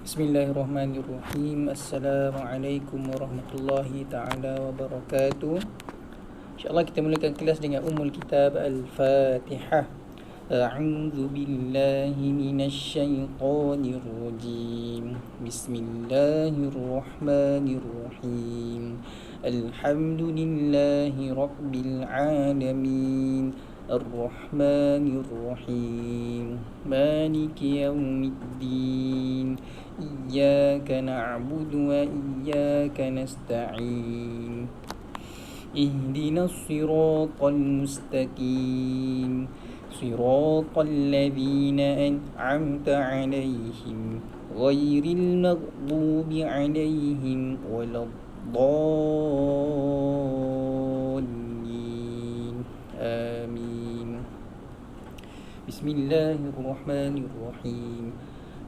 Bismillahirrahmanirrahim. Assalamualaikum warahmatullahi ta'ala wabarakatuh. InsyaAllah kita mulakan kelas dengan Ummul Kitab Al-Fatihah. A'udzu billahi minasyaitonir rajim. Bismillahirrahmanirrahim. Alhamdulillahi rabbil alamin. Ar-Rahmanir-Rahim. Maliki yaumiddin. Iyyaka na'budu wa iyyaka nasta'in. Ihdinas siratal mustaqim. Siratal ladzina an'amta 'alaihim ghairil maghdubi 'alaihim waladdallin. Amin. Bismillahirrahmanirrahim.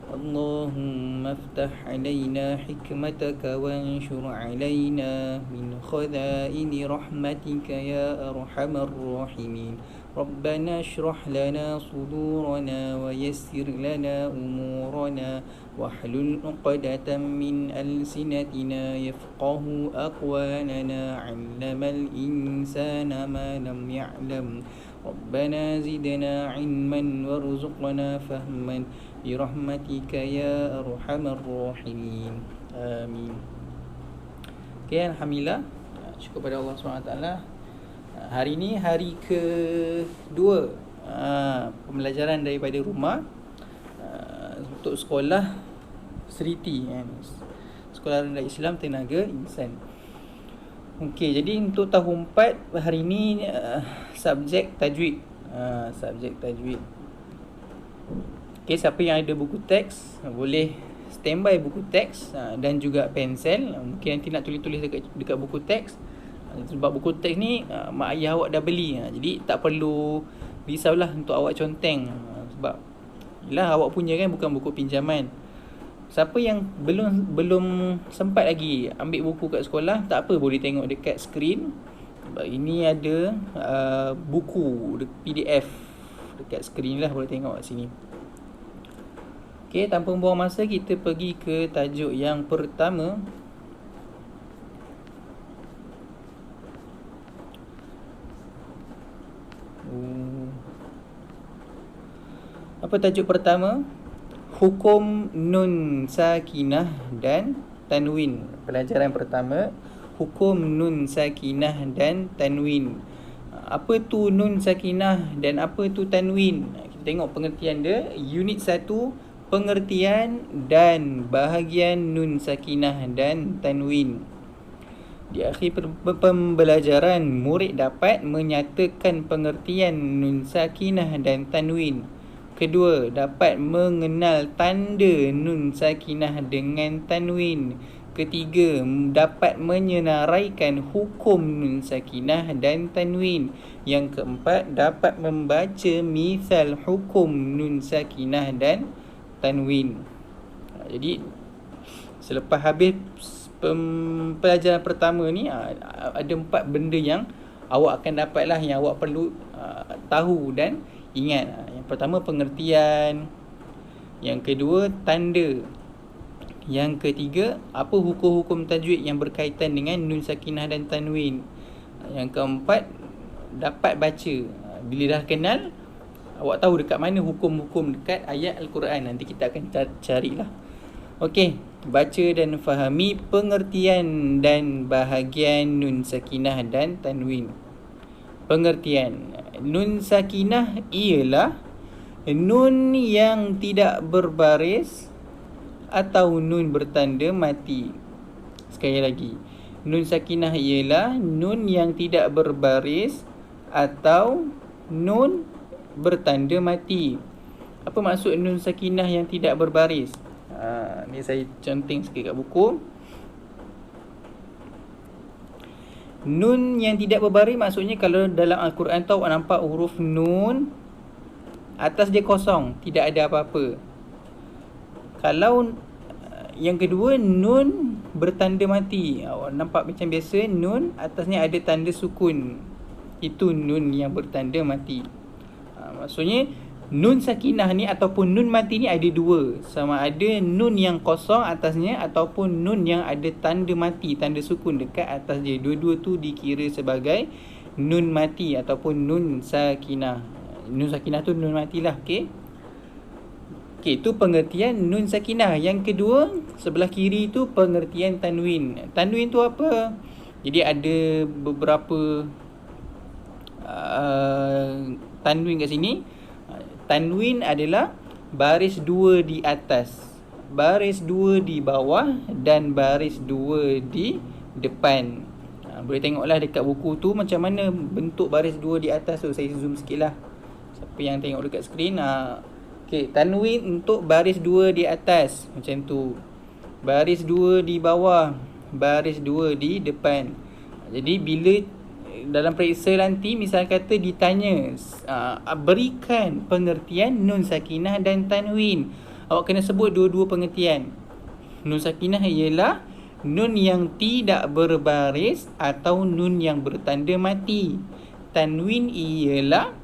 Allahumma aftah alaina hikmataka wanshur alaina min khazaini rahmatika ya arhamar rahimin. Rabbana shrah lana sudurana wa yassir lana umurana wahlul 'uqdatam min alsinatina yafqahu aqwalana 'allamal insana ma lam ya'lam. Rabbana zidna 'ilman warzuqna fahman birahmatika ya arhamar rahimin. Amin. Okay, alhamdulillah, syukur pada Allah SWT. Hari ni hari kedua pembelajaran daripada rumah untuk sekolah Seriti, Sekolah Rendah Islam Tenaga Insan. Okey, jadi untuk tahun 4 hari ni subjek tajwid. Subjek tajwid. Okey, siapa yang ada buku teks boleh standby buku teks dan juga pensel. Mungkin nanti nak tulis-tulis dekat buku teks. Sebab buku teks ni mak ayah awak dah beli. Jadi tak perlu risaulah untuk awak conteng. Sebab yelah, awak punya kan, bukan buku pinjaman. Siapa yang belum sempat lagi ambil buku kat sekolah, tak apa, boleh tengok dekat skrin. Sebab ini ada buku PDF dekat skrin lah, boleh tengok kat sini. Okey, tanpa membuang masa, kita pergi ke tajuk yang pertama. Apa tajuk pertama? Hukum nun sakinah dan tanwin. Pelajaran pertama, hukum nun sakinah dan tanwin. Apa tu nun sakinah dan apa tu tanwin? Kita tengok pengertian dia. Unit 1, pengertian dan bahagian nun sakinah dan tanwin. Di akhir pembelajaran, murid dapat menyatakan pengertian nun sakinah dan tanwin. Kedua, dapat mengenal tanda nun sakinah dengan tanwin. Ketiga, dapat menyenaraikan hukum nun sakinah dan tanwin. Yang keempat, dapat membaca misal hukum nun sakinah dan tanwin. Jadi selepas habis pelajaran pertama ni, ada 4 benda yang awak akan dapatlah, yang awak perlu tahu dan ingat. Yang pertama, pengertian. Yang kedua, tanda. Yang ketiga, apa hukum-hukum tajwid yang berkaitan dengan nun sakinah dan tanwin. Yang keempat, dapat baca. Bila dah kenal, awak tahu dekat mana hukum-hukum dekat ayat Al-Quran. Nanti kita akan carilah. Okey, baca dan fahami pengertian dan bahagian nun sakinah dan tanwin. Pengertian. Nun sakinah ialah nun yang tidak berbaris atau nun bertanda mati. Sekali lagi, nun sakinah ialah nun yang tidak berbaris atau nun bertanda mati. Apa maksud nun sakinah yang tidak berbaris? Ni saya conteng sikit kat buku. Nun yang tidak berbaris maksudnya, kalau dalam Al-Quran tahu nampak huruf nun, atas dia kosong, tidak ada apa-apa. Kalau yang kedua, nun bertanda mati, awak nampak macam biasa, nun atasnya ada tanda sukun. Itu nun yang bertanda mati. Maksudnya Nun sakinah ni ataupun nun mati ni ada dua. Sama ada nun yang kosong atasnya ataupun nun yang ada tanda mati, tanda sukun dekat atas dia. Dua-dua tu dikira sebagai nun mati ataupun nun sakinah. Nun sakinah tu nun matilah, okey. Okey, itu pengertian nun sakinah. Yang kedua, sebelah kiri tu pengertian tanwin. Tanwin tu apa? Jadi ada beberapa tanwin kat sini. Tanwin adalah baris dua di atas, baris dua di bawah dan baris dua di depan. Boleh tengoklah dekat buku tu macam mana bentuk baris dua di atas tu. Saya zoom sikit lah, siapa yang tengok dekat skrin. Okay, tanwin untuk baris dua di atas macam tu, baris dua di bawah, baris dua di depan. Jadi bila dalam periksa nanti, misal kata ditanya, berikan pengertian nun sakinah dan tanwin, awak kena sebut dua-dua pengertian. Nun sakinah ialah nun yang tidak berbaris atau nun yang bertanda mati. Tanwin ialah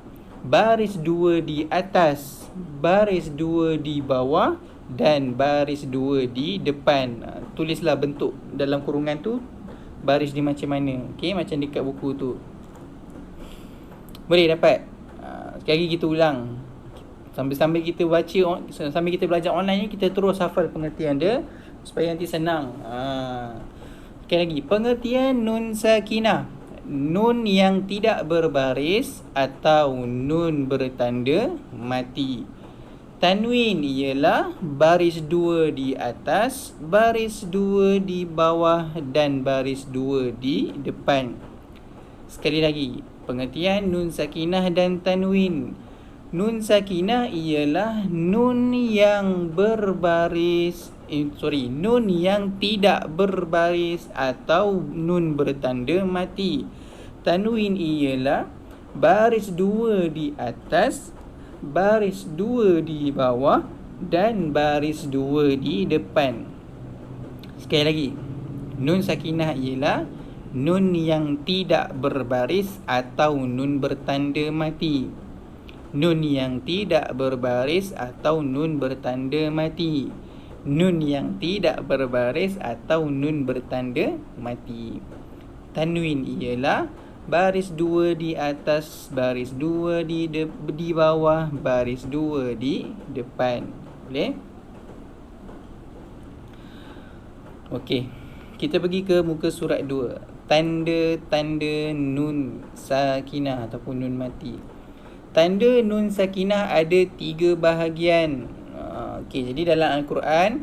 baris dua di atas, baris dua di bawah dan baris dua di depan. Tulislah bentuk dalam kurungan tu, baris dia macam mana. Okey, macam dekat buku tu. Boleh dapat? Sekali lagi kita ulang. Sambil-sambil kita baca, sambil kita belajar online ni, kita terus hafal pengertian dia supaya nanti senang. Sekali lagi, pengertian nun sakinah, nun yang tidak berbaris atau nun bertanda mati. Tanwin ialah baris dua di atas, baris dua di bawah dan baris dua di depan. Sekali lagi, pengertian nun sakinah dan tanwin. Nun sakinah ialah nun yang berbaris, nun yang tidak berbaris atau nun bertanda mati. Tanwin ialah baris dua di atas, baris dua di bawah dan baris dua di depan. Sekali lagi, nun sakinah ialah nun yang tidak berbaris atau nun bertanda mati. Nun yang tidak berbaris atau nun bertanda mati. Nun yang tidak berbaris atau nun bertanda mati. Tanwin ialah baris dua di atas, baris dua di bawah, baris dua di depan. Boleh? Okey, kita pergi ke muka surat 2. Tanda-tanda nun sakinah ataupun nun mati. Tanda nun sakinah ada 3 bahagian. Okey, jadi dalam Al-Quran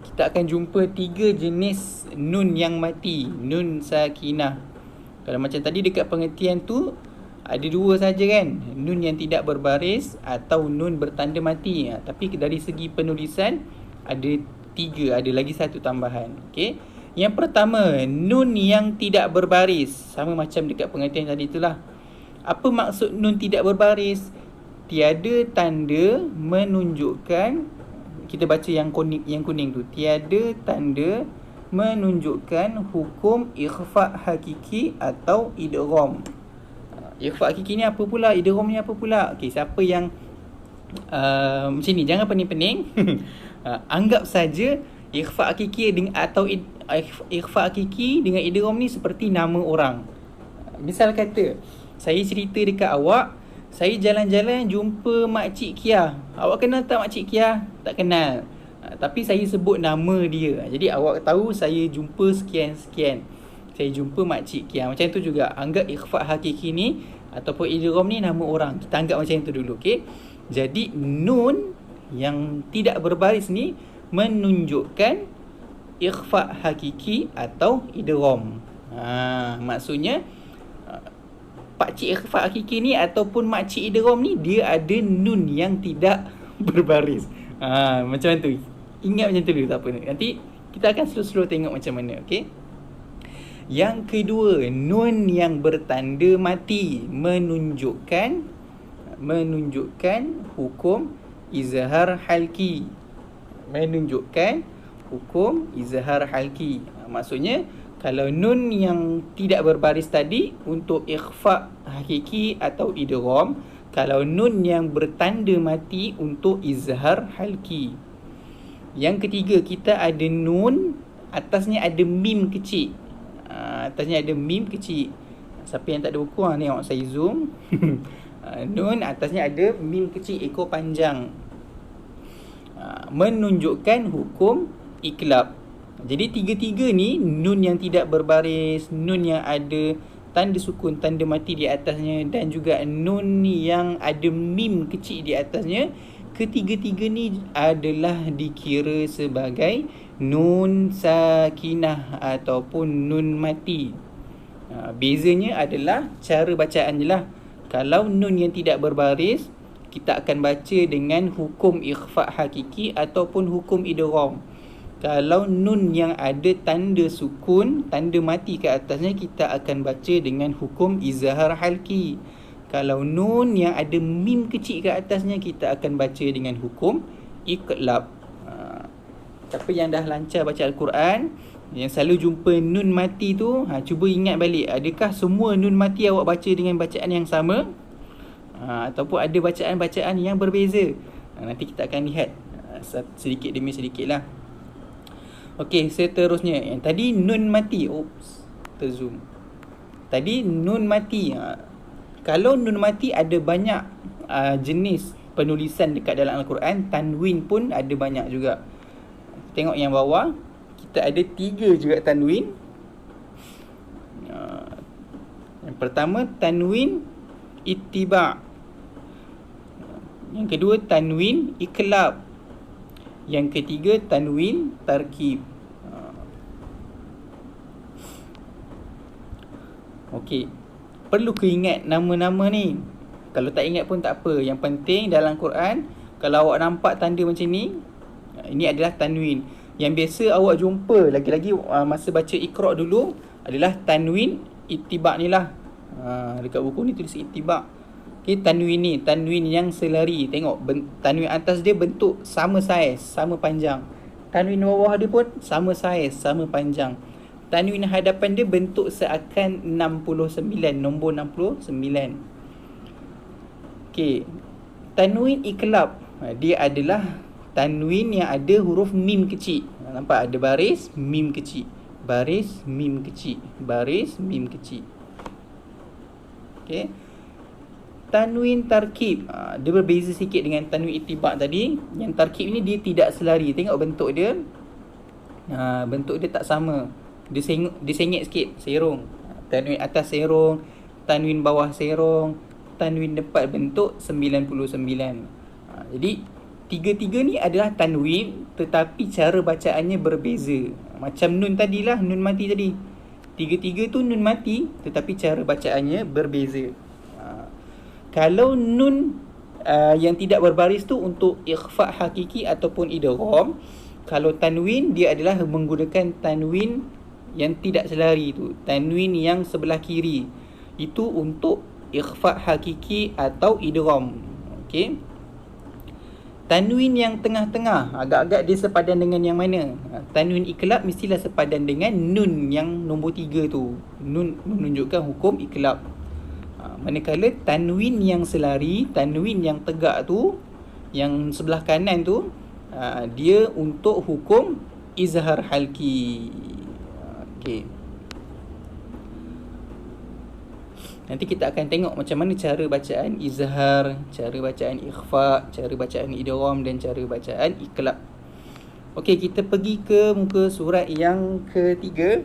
kita akan jumpa 3 jenis nun yang mati, nun sakinah. Kalau macam tadi dekat pengertian tu ada 2 saja kan, nun yang tidak berbaris atau nun bertanda mati. Tapi dari segi penulisan ada 3, ada lagi 1 tambahan. Okey. Yang pertama, nun yang tidak berbaris. Sama macam dekat pengertian tadi itulah. Apa maksud nun tidak berbaris? Tiada tanda menunjukkan, kita baca yang kuning tu. Tiada tanda menunjukkan hukum ikhfa hakiki atau idgham. Ikhfa hakiki ni apa pula? Idgham ni apa pula? Okey, siapa yang macam ni, jangan pening-pening. Anggap saja ikhfa hakiki atau ikhfa hakiki dengan idgham ni seperti nama orang. Misal kata, saya cerita dekat awak, saya jalan-jalan jumpa Makcik Kia. Awak kenal tak Makcik Kia? Tak kenal. Tapi saya sebut nama dia. Jadi awak tahu saya jumpa sekian-sekian. Saya jumpa Makcik Kia. Macam tu juga. Anggap ikhfa hakiki ni ataupun idgham ni nama orang. Kita anggap macam tu dulu. Okay? Jadi nun yang tidak berbaris ni menunjukkan ikhfa hakiki atau idgham. Maksudnya pakcik ikhfa hakiki ni ataupun makcik idgham ni dia ada nun yang tidak berbaris. Macam tu. Ingat macam tu dulu, tak apa. Nanti kita akan slow-slow tengok macam mana. Okay? Yang kedua, nun yang bertanda mati menunjukkan hukum izhar halki. Menunjukkan hukum izhar halki. Maksudnya kalau nun yang tidak berbaris tadi untuk ikhfa hakiki atau idgham, Kalau nun yang bertanda mati untuk izhar halki. Yang ketiga, kita ada nun, atasnya ada mim kecil. Atasnya ada mim kecil. Siapa yang tak ada buku, tengok saya zoom. Nun, atasnya ada mim kecil, ekor panjang. Menunjukkan hukum iklab. Jadi tiga-tiga ni, nun yang tidak berbaris, nun yang ada tanda sukun, tanda mati di atasnya, dan juga nun yang ada mim kecil di atasnya, ketiga-tiga ni adalah dikira sebagai nun sakinah ataupun nun mati. Bezanya adalah cara bacaan je lah. Kalau nun yang tidak berbaris, kita akan baca dengan hukum ikhfa' hakiki ataupun hukum idgham. Kalau nun yang ada tanda sukun, tanda mati ke atasnya, kita akan baca dengan hukum izhar halki. Kalau nun yang ada mim kecil ke atasnya, kita akan baca dengan hukum iqlab. Siapa yang dah lancar baca Al-Quran, yang selalu jumpa nun mati tu, cuba ingat balik, adakah semua nun mati awak baca dengan bacaan yang sama? Ataupun ada bacaan-bacaan yang berbeza? Nanti kita akan lihat sedikit demi sedikit lah. Okey, seterusnya yang tadi nun mati. Terzoom. Tadi nun mati. Kalau nun mati ada banyak jenis penulisan dekat dalam Al-Quran. Tanwin pun ada banyak juga. Tengok yang bawah, kita ada 3 juga tanwin. Yang pertama tanwin ittiba'. Yang kedua tanwin iqlab. Yang ketiga tanwin tarkib. Okey, perlu keingat nama-nama ni. Kalau tak ingat pun tak apa. Yang penting dalam Quran, kalau awak nampak tanda macam ni, ini adalah tanwin. Yang biasa awak jumpa lagi-lagi masa baca Iqra' dulu adalah tanwin ittiba' ni lah. Dekat buku ni tulis ittiba'. Okay, tanwin ni, tanwin yang selari. Tengok, tanwin atas dia bentuk sama saiz, sama panjang. Tanwin bawah dia pun sama saiz, sama panjang. Tanwin hadapan dia bentuk seakan 69, nombor 69. Okay, tanwin iqlab, dia adalah tanwin yang ada huruf mim kecil. Nampak ada baris, mim kecil. Baris, mim kecil. Baris, mim kecil. Okay. Tanwin tarkib, dia berbeza sikit dengan tanwin ittiba' tadi. Yang tarkib ni dia tidak selari. Tengok bentuk dia, bentuk dia tak sama. Dia sengit sikit, serong. Tanwin atas serong, tanwin bawah serong, tanwin depan bentuk 99. Jadi tiga-tiga ni adalah tanwin, tetapi cara bacaannya berbeza. Macam nun tadilah, nun mati tadi. Tiga-tiga tu nun mati, tetapi cara bacaannya berbeza. Kalau nun yang tidak berbaris tu untuk ikhfa' hakiki ataupun idgham. Kalau tanwin, dia adalah menggunakan tanwin yang tidak selari tu, tanwin yang sebelah kiri. Itu untuk ikhfa' hakiki atau idgham. Okey. Tanwin yang tengah-tengah, agak-agak dia sepadan dengan yang mana? Tanwin iqlab mestilah sepadan dengan nun yang nombor 3 tu. Nun menunjukkan hukum iqlab. Manakala tanwin yang selari, tanwin yang tegak tu, yang sebelah kanan tu, dia untuk hukum izhar halki. Okey. Nanti kita akan tengok macam mana cara bacaan izhar, cara bacaan ikhfa', cara bacaan idgham dan cara bacaan iqlab. Okey, kita pergi ke muka surat yang ketiga.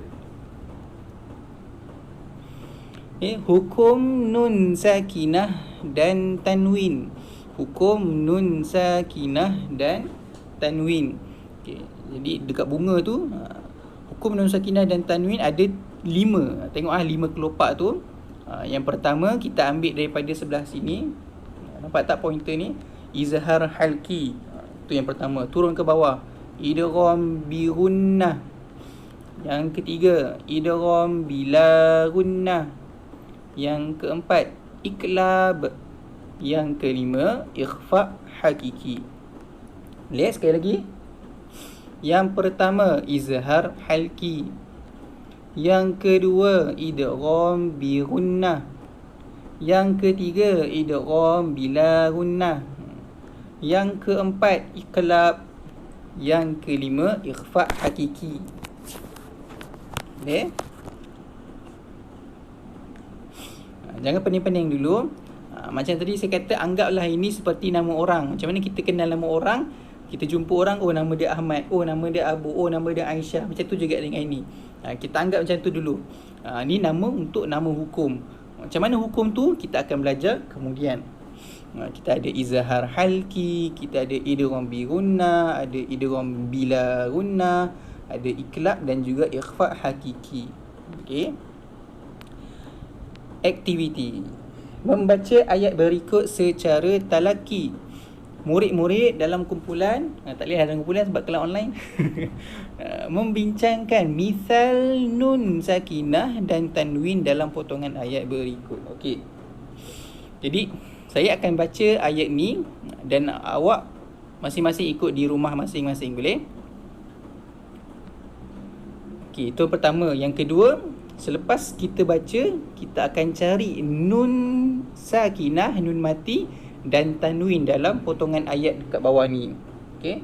Hukum nun sakinah dan tanwin. Hukum nun sakinah dan tanwin. Okay. Jadi dekat bunga tu, hukum nun sakinah dan tanwin ada 5. Tengok 5 kelopak tu. Yang pertama kita ambil daripada sebelah sini. Nampak tak pointer ni? Izhar halki. Itu yang pertama. Turun ke bawah. Idgham bi gunnah. Yang ketiga, idgham bila gunnah. Yang keempat, iqlab. Yang kelima, ikhfa' hakiki. Lihat sekali lagi. Yang pertama, izhar halki. Yang kedua, idgham bi gunnah. Yang ketiga, idgham bila gunnah. Yang keempat, iqlab. Yang kelima, ikhfa hakiki. Okay? Jangan pening-pening dulu. Macam tadi saya kata, anggaplah ini seperti nama orang. Macam mana kita kenal nama orang? Kita jumpa orang, oh nama dia Ahmad, oh nama dia Abu, oh nama dia Aisyah. Macam tu juga dengan ini. Kita anggap macam tu dulu. Ni nama untuk nama hukum. Macam mana hukum tu kita akan belajar kemudian. Kita ada izhar halki, kita ada idgham bi gunnah, ada idgham bila gunnah, ada iqlab dan juga ikhfa hakiki. Okey. Aktiviti. Membaca ayat berikut secara talaki. Murid-murid dalam kumpulan, tak boleh dalam kumpulan sebab kelas online, membincangkan misal nun sakinah dan tanwin dalam potongan ayat berikut. Okey. Jadi saya akan baca ayat ni dan awak masing-masing ikut di rumah masing-masing, boleh? Okey, itu pertama. Yang kedua, selepas kita baca, kita akan cari nun sakinah, nun mati dan tanwin dalam potongan ayat dekat bawah ni. Okey.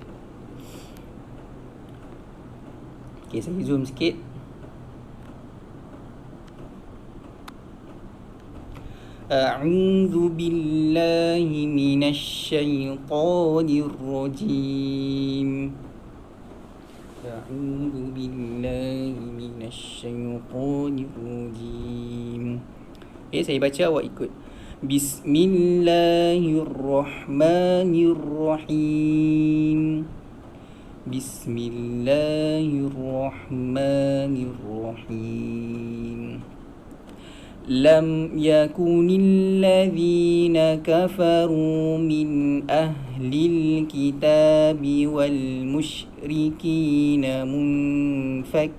Okey, saya zoom sikit. A'udzu billahi minasy syaithanir rajim. A'udzu billahi minasy syaithanir rajim. Okey, saya baca, awak ikut. Bismillahirrahmanirrahim. Bismillahirrahmanirrahim. Lam yakunil ladzina kafaru min ahlil kitabi wal musyrikina munfakkin.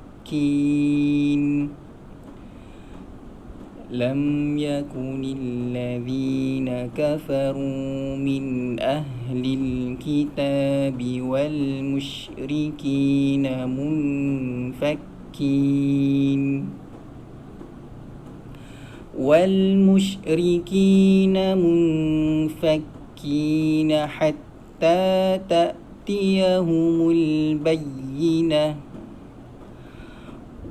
لم يكن الذين كفروا من أهل الكتاب والمشركين منفكين حتى تأتيهم البينة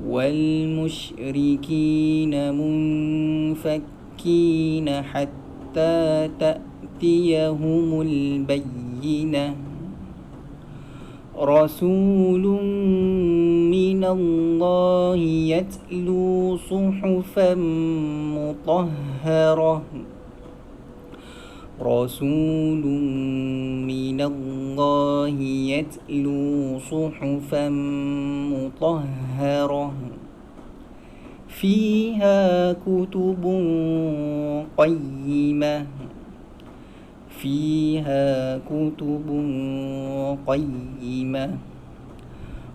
والمشركين منفكين حتى تأتيهم البينة رسول من الله يتلو صحفا مطهرة رسول من الله يتلو صحفا مطهرة فيها كتب قيمة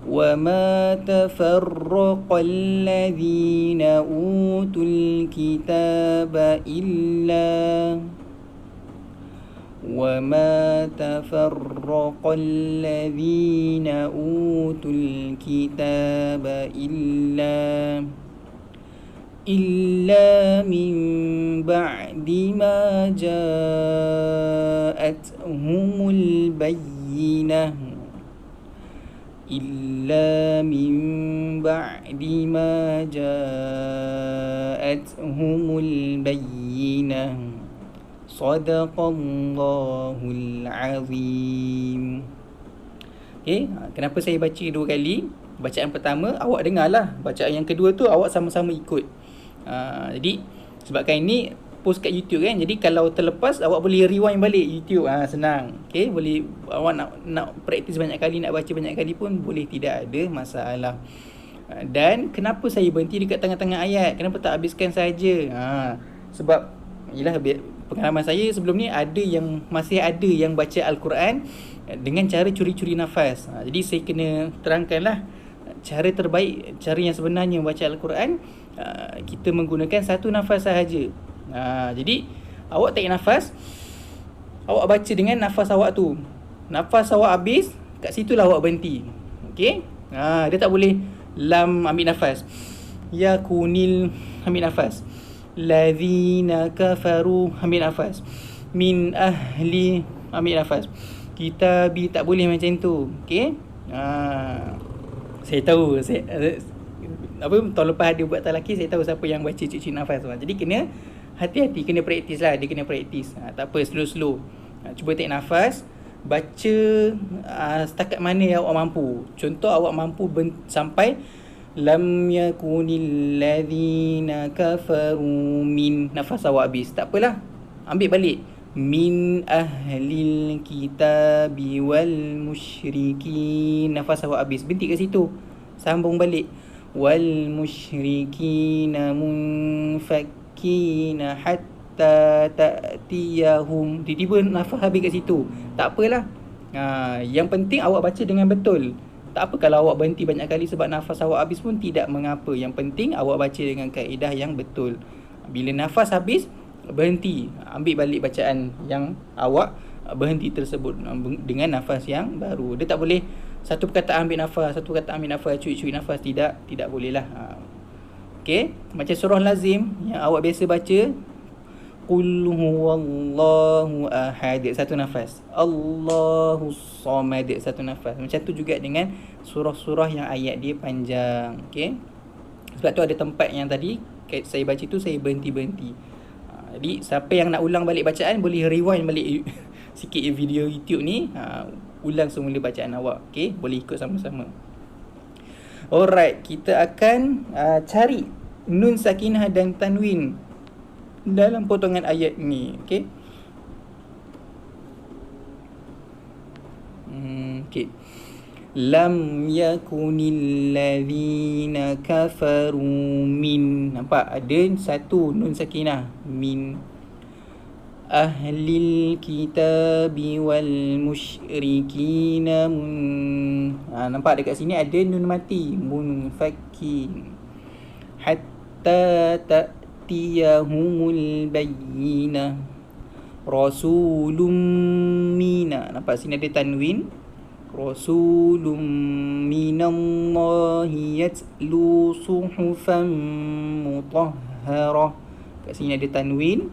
وما تفرق الذين أوتوا الكتاب إلا من بعد ما جاءتهم البينة Sadaqallahul azim. Okay, kenapa saya baca dua kali? Bacaan pertama awak dengarlah, bacaan yang kedua tu awak sama-sama ikut. Jadi sebabkan ini post kat YouTube kan, jadi kalau terlepas awak boleh rewind balik YouTube. Senang. Okay, boleh awak nak praktis banyak kali, nak baca banyak kali pun boleh, tidak ada masalah. Dan kenapa saya berhenti dekat tengah-tengah ayat? Kenapa tak habiskan saja? Sebab ialah pengalaman saya sebelum ni masih ada yang baca Al-Quran dengan cara curi-curi nafas. Jadi saya kena terangkanlah cara terbaik, cara yang sebenarnya membaca Al-Quran, kita menggunakan satu nafas sahaja. Jadi awak tarik nafas, awak baca dengan nafas awak tu. Nafas awak habis, kat situlah awak berhenti. Okey? Dia tak boleh lam ambil nafas, ya kunil ambil nafas, Ladzina kafaru, ambil nafas. Min ahli, ambil nafas. Kitabi, tak boleh macam tu. Okey? Saya tahu, tahun lepas ada buat talaki, saya tahu siapa yang baca cik-cik nafas. Jadi kena hati-hati, kena praktis lah. Dia kena praktis. Tak apa, slow-slow. Cuba take nafas, baca setakat mana yang awak mampu. Contoh awak mampu sampai lam yakunil ladzina kafaru min, nafas awak habis. Tak apalah, ambil balik. Min ahlil kitabi wal musyrikin, nafas awak habis. Berhenti kat situ, sambung balik. Wal musyrikina munfakkina hatta ta'tiyahum. Tiba-tiba nafas habis kat situ. Tak apalah. Yang penting awak baca dengan betul. Tak apa kalau awak berhenti banyak kali sebab nafas awak habis pun tidak mengapa. Yang penting awak baca dengan kaedah yang betul. Bila nafas habis, berhenti, ambil balik bacaan yang awak berhenti tersebut dengan nafas yang baru. Dia tak boleh satu perkataan ambil nafas, satu perkataan ambil nafas, cuit-cuit nafas. Tidak boleh lah. Okey, macam surah lazim yang awak biasa baca, Qul huwallahu ahad, satu nafas. Allahus samad, satu nafas. Macam tu juga dengan surah-surah yang ayat dia panjang. Okey, sebab tu ada tempat yang tadi saya baca tu saya berhenti-berhenti. Jadi siapa yang nak ulang balik bacaan, boleh rewind balik sikit video YouTube ni, ulang semula bacaan awak. Okay, boleh ikut sama-sama. Alright, kita akan cari nun sakinah dan tanwin dalam potongan ayat ni. Okay. Okay. Lam yakunil ladzina kafaru min. Nampak ada satu nun sakinah, min. Ahlil kitabi wal musyrikina nampak dekat sini ada nun mati, munfakin. Hatta ta'tiyahumul bayyinah. Rasulun mina. Nampak sini ada tanwin. Rasulun minallahi yatlu suhufan mutahharah. Kat sini ada tanwin,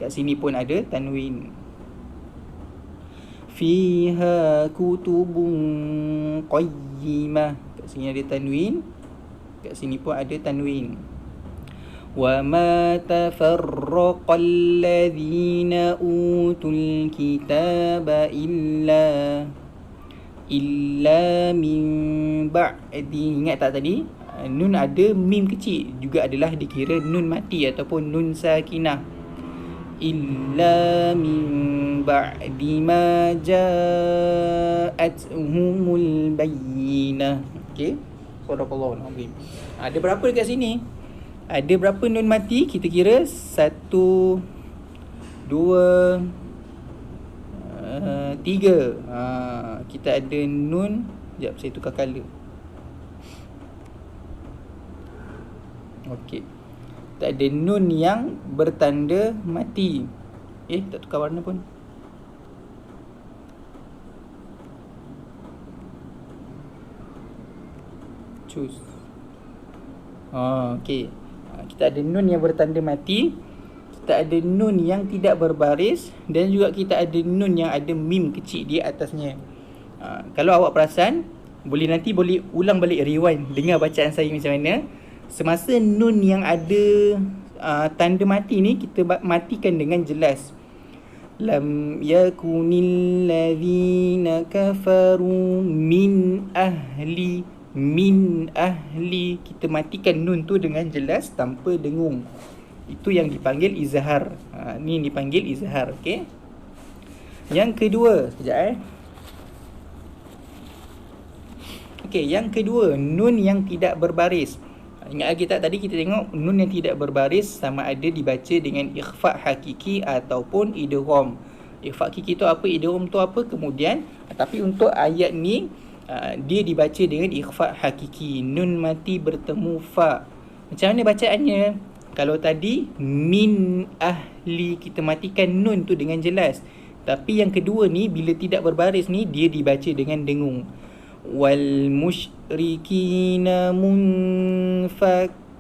kat sini pun ada tanwin. Fiha kutubun qayyimah. Kat sini ada tanwin, kat sini pun ada tanwin. Wa ma tafarraqal ladzina utul kitaba illa min ba'di. Ingat tak tadi? Nun ada mim kecil juga adalah dikira nun mati ataupun nun sakinah. Illa min ba'di ma ja'atuhumul bayyinah. Okey. Sadaqallahul azim. Ada berapa dekat sini? Ada berapa nun mati? Kita kira 1, 2, 3. Kita ada nun. Sekejap, saya tukar color. Okey, kita ada nun yang bertanda mati. Tak tukar warna pun. Choose. Okey, kita ada nun yang bertanda mati, kita ada nun yang tidak berbaris, dan juga kita ada nun yang ada mim kecil di atasnya. Kalau awak perasan, boleh ulang balik, rewind, dengar bacaan saya macam mana. Semasa nun yang ada tanda mati ni, kita matikan dengan jelas. Lam yakunil ladzina kafaru min ahli. Kita matikan nun tu dengan jelas tanpa dengung. Itu yang dipanggil izhar. Ni dipanggil izhar. Okey. Yang kedua, sekejap Okey, yang kedua, nun yang tidak berbaris. Ingat lagi tak tadi kita tengok nun yang tidak berbaris sama ada dibaca dengan ikhfa hakiki ataupun idgham. Ikhfa hakiki tu apa, idgham tu apa, kemudian tapi untuk ayat ni dia dibaca dengan ikhfa hakiki. Nun mati bertemu fa. Macam mana bacaannya? Kalau tadi min ahli, kita matikan nun tu dengan jelas. Tapi yang kedua ni, bila tidak berbaris ni, dia dibaca dengan dengung. Wal musyrikina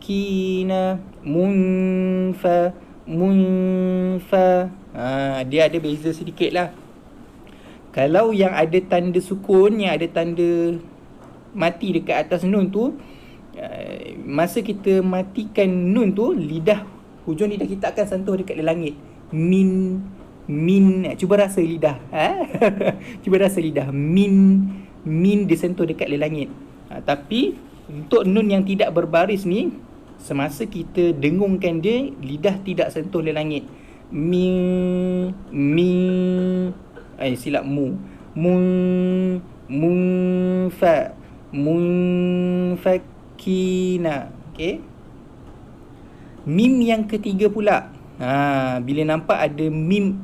sakina munfa munfa. Dia ada beza sedikit lah. Kalau yang ada tanda sukun, yang ada tanda mati dekat atas nun tu, masa kita matikan nun tu, hujung lidah kita akan sentuh dekat langit. Min. Cuba rasa lidah. Cuba rasa lidah. Min dia sentuh dekat langit. Tapi untuk nun yang tidak berbaris ni, semasa kita dengungkan dia, lidah tidak sentuh langit. Min. Silap mu. Munfakina. Okey. Mim yang ketiga pula. Bila nampak ada mim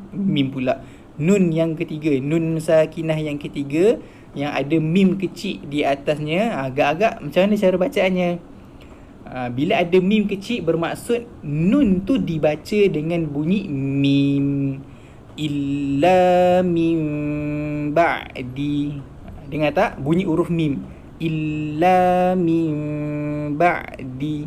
pula. Nun yang ketiga, nun sakinah yang ketiga yang ada mim kecil di atasnya, agak-agak macam mana cara bacaannya? Bila ada mim kecil bermaksud nun tu dibaca dengan bunyi mim. Illa min ba'di. Dengar tak? Bunyi huruf mim. Illa min ba'di.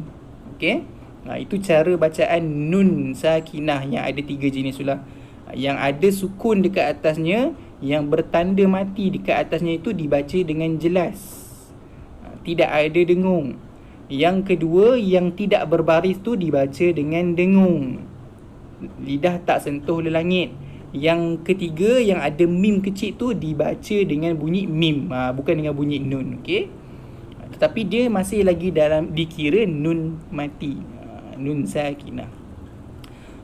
Okey? Itu cara bacaan nun sakinah yang ada 3 jenis pula. Yang ada sukun dekat atasnya, yang bertanda mati dekat atasnya itu dibaca dengan jelas. Tidak ada dengung. Yang kedua, yang tidak berbaris tu dibaca dengan dengung. Lidah tak sentuh langit. Yang ketiga, yang ada mim kecil tu dibaca dengan bunyi mim, bukan dengan bunyi nun. Okey. Tetapi dia masih lagi dalam dikira nun mati, nun sakinah.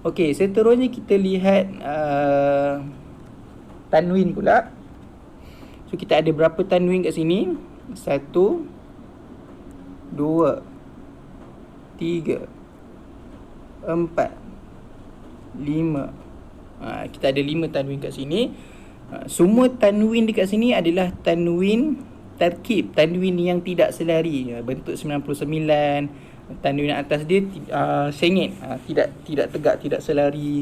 Okey, seterusnya kita lihat tanwin pula. So kita ada berapa tanwin kat sini? 1 2 3 4 5. Kita ada 5 tanwin kat sini. Semua tanwin dekat sini adalah tanwin tarkib, tanwin yang tidak selari, bentuk 99. Tanwin atas dia sengit, tidak tegak, tidak selari.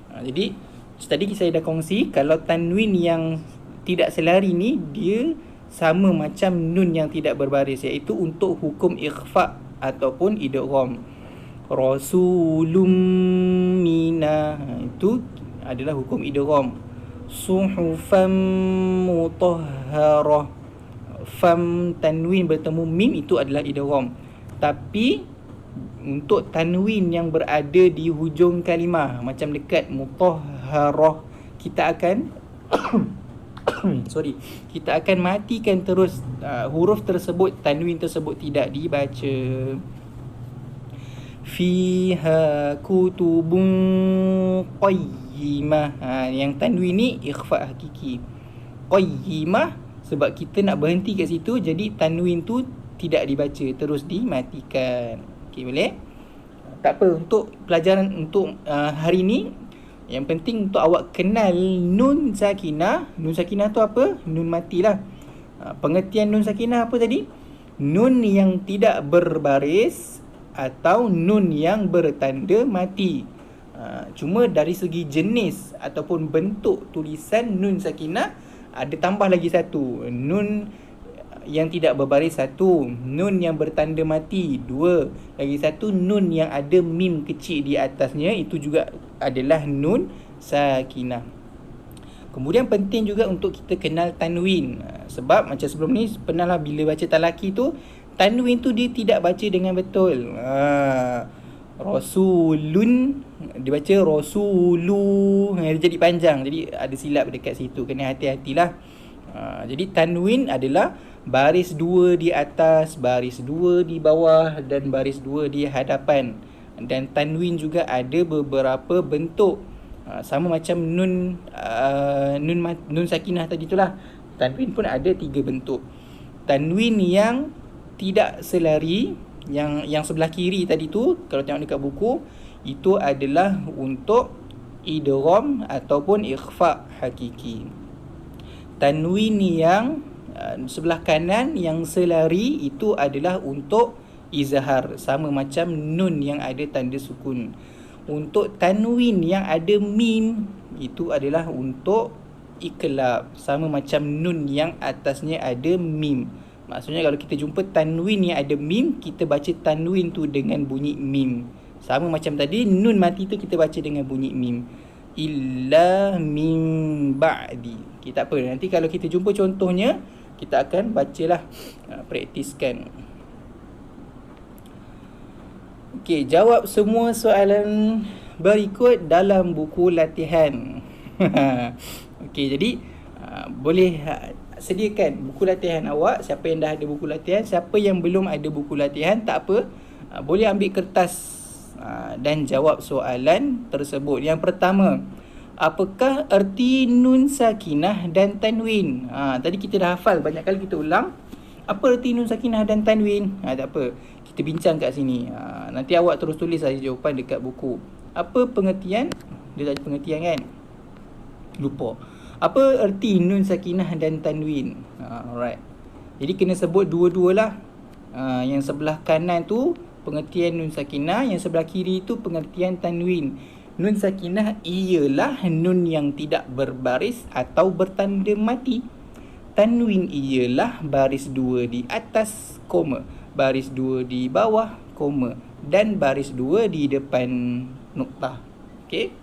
Jadi tadi saya dah kongsi, kalau tanwin yang tidak selari ni dia sama macam nun yang tidak berbaris, iaitu untuk hukum ikhfa ataupun idgham. Rasulum mina, itu adalah hukum idgham. Suhufan mutahharah, fam tanwin bertemu mim itu adalah idgham. Tapi untuk tanwin yang berada di hujung kalimah, macam dekat mutahharah, kita akan kita akan matikan terus huruf tersebut, tanwin tersebut tidak dibaca. Fiha kutubun qayyimah. Yang tanwin ni ikhfa hakiki. Qayyimah sebab kita nak berhenti kat situ, jadi tanwin tu tidak dibaca, terus dimatikan. Okey, boleh? Tak apa, untuk pelajaran untuk hari ni, yang penting untuk awak kenal nun sakinah. Nun sakinah tu apa? Nun matilah. Pengertian nun sakinah apa tadi? Nun yang tidak berbaris atau nun yang bertanda mati. Cuma dari segi jenis ataupun bentuk tulisan nun sakinah ada tambah lagi satu. Nun yang tidak berbaris 1, nun yang bertanda mati 2, lagi satu nun yang ada mim kecil di atasnya, itu juga adalah nun sakinah. Kemudian penting juga untuk kita kenal tanwin, sebab macam sebelum ni pernah lah bila baca talaki tu, tanwin tu dia tidak baca dengan betul. Rasulun dibaca rasulu, dia jadi panjang, jadi ada silap dekat situ, kena hati-hatilah. Jadi tanwin adalah baris 2 di atas, baris 2 di bawah dan baris 2 di hadapan. Dan tanwin juga ada beberapa bentuk, sama macam nun sakinah tadi itulah. Tanwin pun ada 3 bentuk. Tanwin yang tidak selari, yang sebelah kiri tadi tu, kalau tengok dekat buku, itu adalah untuk idgham ataupun ikhfa hakiki. Tanwin yang sebelah kanan yang selari itu adalah untuk izhar, sama macam nun yang ada tanda sukun. Untuk tanwin yang ada mim itu adalah untuk iklab, sama macam nun yang atasnya ada mim. Maksudnya kalau kita jumpa tanwin yang ada mim, kita baca tanwin tu dengan bunyi mim. Sama macam tadi, nun mati tu kita baca dengan bunyi mim. Illa min ba'di. Okay, tak apa. Nanti kalau kita jumpa contohnya, kita akan bacalah, praktiskan. Okey, jawab semua soalan berikut dalam buku latihan. Okey, jadi boleh sediakan buku latihan awak. Siapa yang dah ada buku latihan, siapa yang belum ada buku latihan, tak apa, boleh ambil kertas dan jawab soalan tersebut. Yang pertama, apakah erti nun sakinah dan tanwin? Tadi kita dah hafal, banyak kali kita ulang. Apa erti nun sakinah dan tanwin? Tak apa, kita bincang kat sini. Nanti awak terus tulis saja jawapan dekat buku. Apa pengertian? Dia tak ada pengertian kan? Lupa. Apa erti nun sakinah dan tanwin? Alright. Jadi kena sebut dua-dualah. Yang sebelah kanan tu pengertian nun sakinah, yang sebelah kiri tu pengertian tanwin. Nun sakinah ialah nun yang tidak berbaris atau bertanda mati. Tanwin ialah baris dua di atas, koma, baris dua di bawah, koma, dan baris dua di depan noktah. Okey.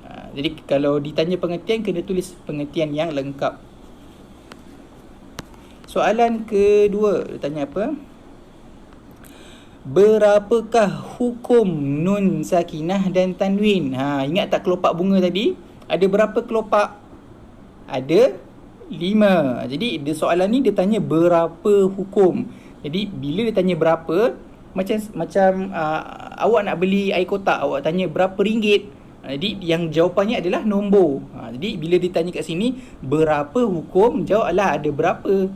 Jadi kalau ditanya pengertian, kena tulis pengertian yang lengkap. Soalan kedua, dia tanya apa? Berapakah hukum nun sakinah dan tanwin? Ingat tak kelopak bunga tadi? Ada berapa kelopak? Ada 5. Jadi soalan ni dia tanya berapa hukum. Jadi bila dia tanya berapa, macam awak nak beli air kotak, awak tanya berapa ringgit. Jadi yang jawapannya adalah nombor. Jadi bila ditanya kat sini berapa hukum, jawablah ada berapa.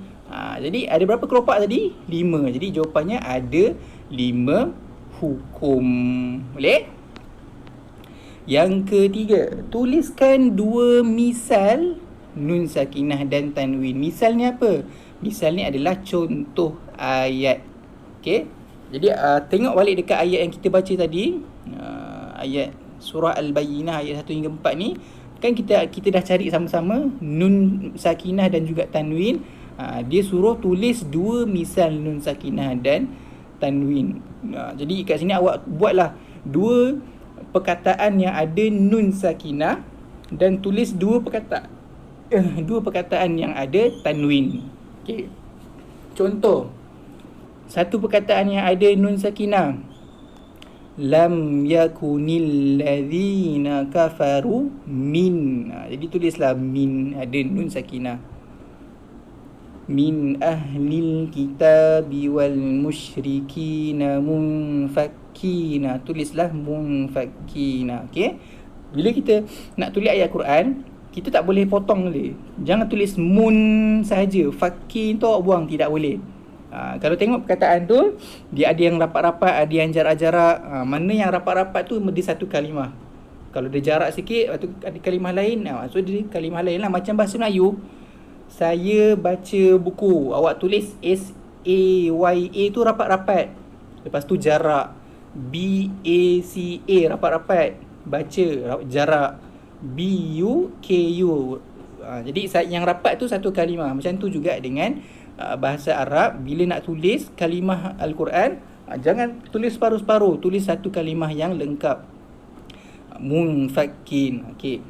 Jadi ada berapa kelopak tadi? 5. Jadi jawapannya ada 5 hukum. Boleh? Yang ketiga, tuliskan 2 misal nun sakinah dan tanwin. Misalnya apa? Misalnya adalah contoh ayat. Okey. Jadi tengok balik dekat ayat yang kita baca tadi. Ayat surah Al-Bayyinah ayat 1 hingga 4 ni, kan kita dah cari sama-sama nun sakinah dan juga tanwin. Dia suruh tulis 2 misal nun sakinah dan tanwin. Jadi kat sini awak buatlah 2 perkataan yang ada nun sakinah dan tulis 2 perkataan yang ada tanwin. Okey. Contoh, satu perkataan yang ada nun sakinah, lam yakunil ladzina kafaru min. Jadi tulislah min, ada nun sakinah. Min ahlil kitabi wal musyrikina munfakkina. Tulislah munfakkina. Okey. Bila kita nak tulis ayat Quran, kita tak boleh potong dia. Jangan tulis mun sahaja. Fakkin tu awak buang, tidak boleh. Kalau tengok perkataan tu, dia ada yang rapat-rapat, ada yang jarak-jarak. Mana yang rapat-rapat tu dia satu kalimah. Kalau dia jarak sikit, lepas tu ada kalimah lain, so dia kalimah lain lah. Macam bahasa Melayu, saya baca buku, awak tulis S-A-Y-A tu rapat-rapat, lepas tu jarak, B-A-C-A rapat-rapat, baca jarak, B-U-K-U. Jadi yang rapat tu satu kalimah. Macam tu juga dengan bahasa Arab, bila nak tulis kalimah Al-Quran, jangan tulis separuh-separuh, tulis satu kalimah yang lengkap. Munfakkin. Okey.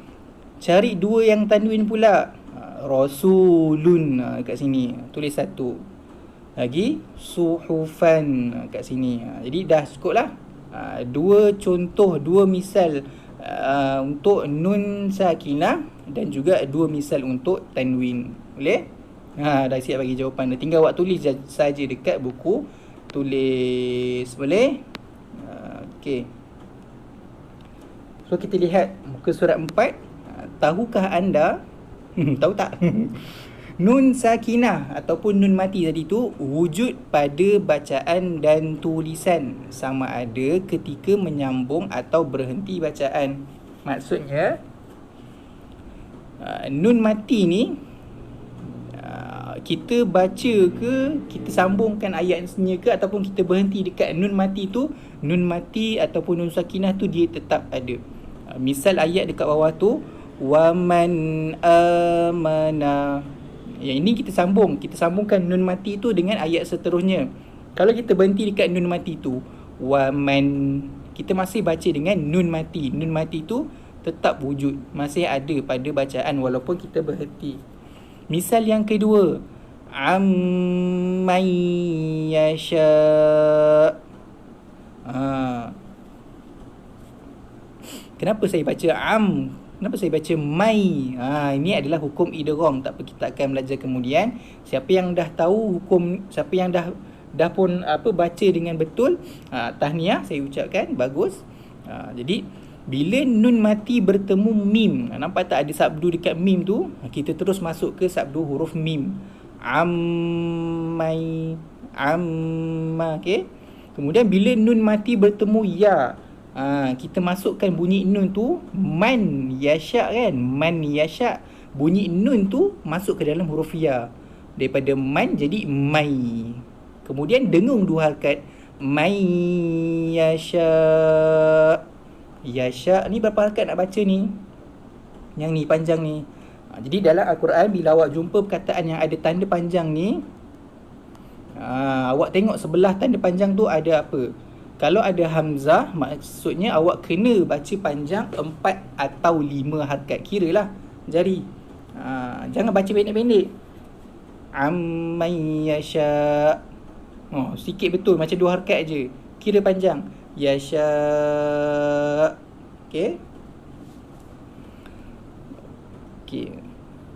Cari 2 yang tanwin pula. Rasulun kat sini, tulis 1. Lagi suhufan kat sini. Jadi dah cukup lah. 2 contoh, 2 misal untuk nun sakinah dan juga 2 misal untuk tanwin. Boleh? Dah siap bagi jawapan. Tinggal awak tulis saja dekat buku tulis. Boleh? Okey. So kita lihat muka surat 4. Tahukah anda tahu tak? Nun sakinah ataupun nun mati tadi tu wujud pada bacaan dan tulisan, sama ada ketika menyambung atau berhenti bacaan. Maksudnya nun mati ni, kita baca ke, kita sambungkan ayatnya ke, ataupun kita berhenti dekat nun mati tu, nun mati ataupun nun sakinah tu dia tetap ada. Misal ayat dekat bawah tu, wa man amana. Yang ini kita sambung. Kita sambungkan nun mati tu dengan ayat seterusnya. Kalau kita berhenti dekat nun mati tu, wa man, kita masih baca dengan nun mati. Nun mati tu tetap wujud, masih ada pada bacaan walaupun kita berhenti. Misal yang kedua, amman yasha. Kenapa saya baca am? Kenapa saya baca mai? Ini adalah hukum idgham. Tak apa, kita akan belajar kemudian. Siapa yang dah tahu hukum, siapa yang dah pun baca dengan betul, tahniah saya ucapkan, bagus. Jadi bila nun mati bertemu mim, nampak tak ada sabdu dekat mim tu, kita terus masuk ke sabdu huruf mim. Ammai, amma, okey. Kemudian bila nun mati bertemu ya, kita masukkan bunyi nun tu man yasha kan, man yasha, bunyi nun tu masuk ke dalam huruf ya, daripada man jadi mai. Kemudian dengung dua harakat, mai yasha. Yasha ni berapa harakat nak baca ni? Yang ni panjang ni. Jadi dalam Al-Quran bila awak jumpa perkataan yang ada tanda panjang ni, awak tengok sebelah tanda panjang tu ada apa. Kalau ada hamzah, maksudnya awak kena baca panjang 4 atau 5 harakat. Kira lah jari. Jangan baca pendek-pendek. Amman yasha. Sikit betul, macam 2 harakat je. Kira panjang. Yasha. Okay.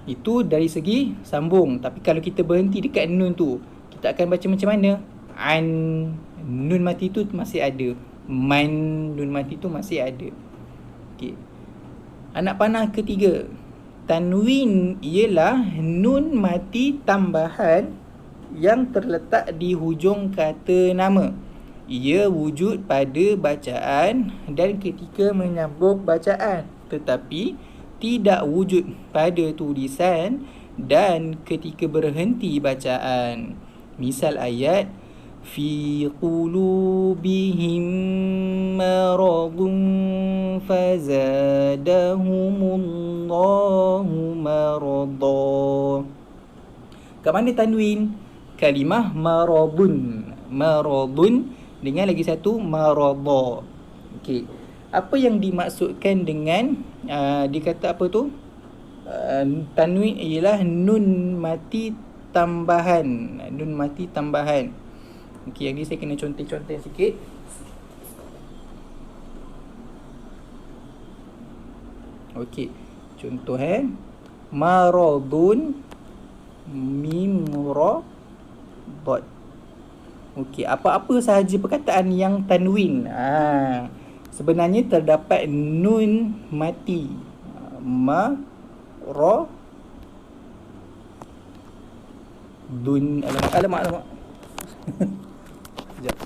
Itu dari segi sambung. Tapi kalau kita berhenti dekat nun tu, kita akan baca macam mana? An, nun mati tu masih ada. Man, nun mati tu masih ada. Okay. Anak panah ketiga, tanwin ialah nun mati tambahan yang terletak di hujung kata nama. Ia wujud pada bacaan dan ketika menyambung bacaan, tetapi tidak wujud pada tulisan dan ketika berhenti bacaan. Misal ayat, fi qulubihim maradun fazadahumullahu marada. Kat mana tanwin? Kalimah maradun. Maradun dengan lagi satu marada. Okey. Apa yang dimaksudkan dengan dia kata apa tu? Tanwin ialah nun mati tambahan. Nun mati tambahan. Okey, yang ni saya kena conteng-conteng sikit. Okey. Contoh maradun mim ra dot. Okey, apa-apa sahaja perkataan yang tanwin, sebenarnya terdapat nun mati. Ma ra dun. Alamak. Sekejap.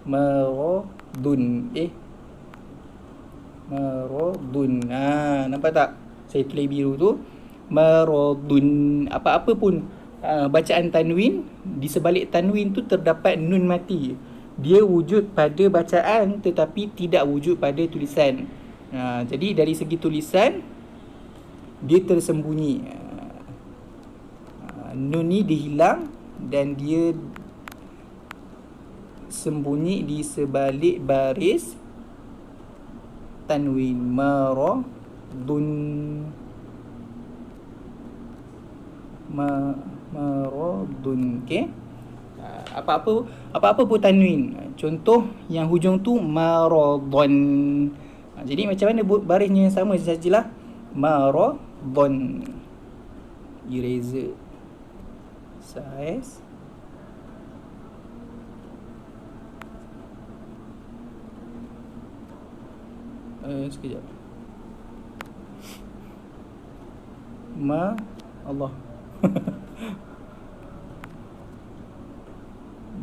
Maradun. Maradun. Nampak tak? Saya tulis biru tu. Maradun. Apa-apa pun bacaan tanwin, di sebalik tanwin tu terdapat nun mati. Dia wujud pada bacaan tetapi tidak wujud pada tulisan. Jadi dari segi tulisan dia tersembunyi. Nun ni dihilang dan dia sembunyi di sebalik baris tanwin. Maradun. Maradun. Okey. Apa-apa pun tanwin. Contoh yang hujung tu maradun. Jadi macam mana barisnya sama sajalah. Maradun. Eraser. Size. Sekejap. Allah.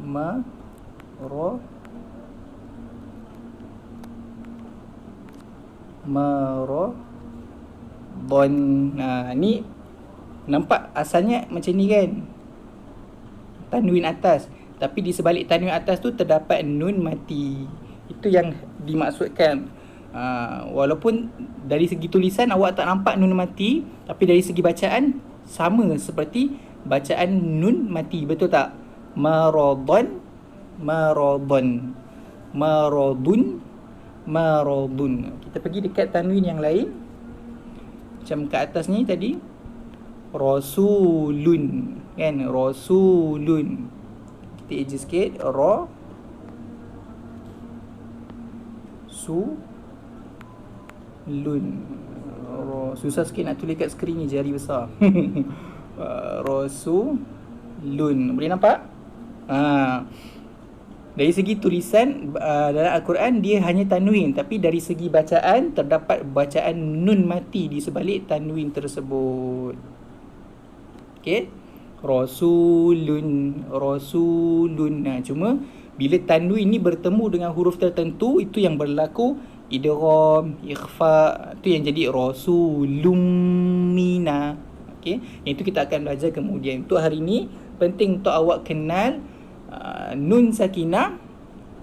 Maradun. Ni nampak asalnya macam ni kan, tanwin atas, tapi di sebalik tanwin atas tu terdapat nun mati. Itu yang dimaksudkan. Walaupun dari segi tulisan awak tak nampak nun mati, tapi dari segi bacaan sama seperti bacaan nun mati, betul tak? Maradun, maradun, maradun, maradun. Kita pergi dekat tanwin yang lain, macam kat atas ni tadi, rasulun, kan? Rasulun. Kita adjust sikit, lun. Susah sikit nak tulis kat skrin ni, jari besar. Rasulun. Boleh nampak? Dari segi tulisan dalam Al-Quran dia hanya tanwin, tapi dari segi bacaan terdapat bacaan nun mati di sebalik tanwin tersebut. Okey. Rasulun, rasulun. Cuma bila tanwin ni bertemu dengan huruf tertentu, itu yang berlaku idgham, ikhfa, itu yang jadi rasulum mina. Okey, itu kita akan belajar kemudian. Untuk hari ni penting untuk awak kenal nun sakinah,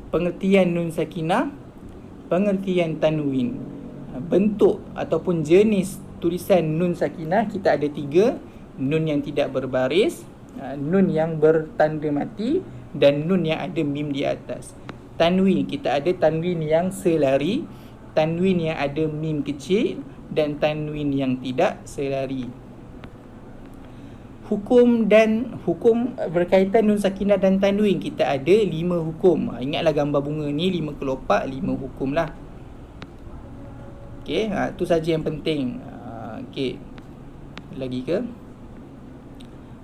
pengertian nun sakinah, pengertian tanwin. Bentuk ataupun jenis tulisan nun sakinah kita ada 3. Nun yang tidak berbaris, nun yang bertanda mati, dan nun yang ada mim di atas. Tanwin, kita ada tanwin yang selari, tanwin yang ada mim kecil, dan tanwin yang tidak selari. Hukum berkaitan nun sakinah dan tanwin, kita ada 5 hukum. Ingatlah gambar bunga ni 5 kelopak, 5 hukum lah. Okey, tu saja yang penting. Okey, lagi ke?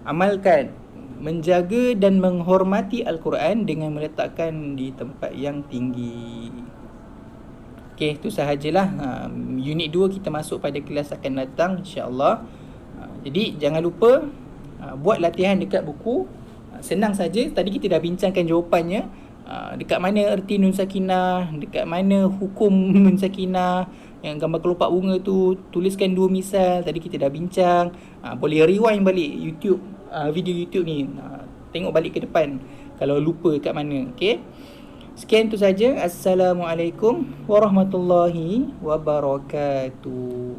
Amalkan, menjaga dan menghormati Al-Quran dengan meletakkan di tempat yang tinggi. Okey, itu sahajalah. Unit 2 kita masuk pada kelas akan datang, insya-Allah. Jadi jangan lupa buat latihan dekat buku. Senang saja, tadi kita dah bincangkan jawapannya. Dekat mana erti nun sakinah, dekat mana hukum nun sakinah, yang gambar kelopak bunga tu, tuliskan 2 misal. Tadi kita dah bincang. Boleh rewind balik YouTube, video YouTube ni, tengok balik ke depan kalau lupa kat mana. Okey, sekian tu saja. Assalamualaikum warahmatullahi wabarakatuh.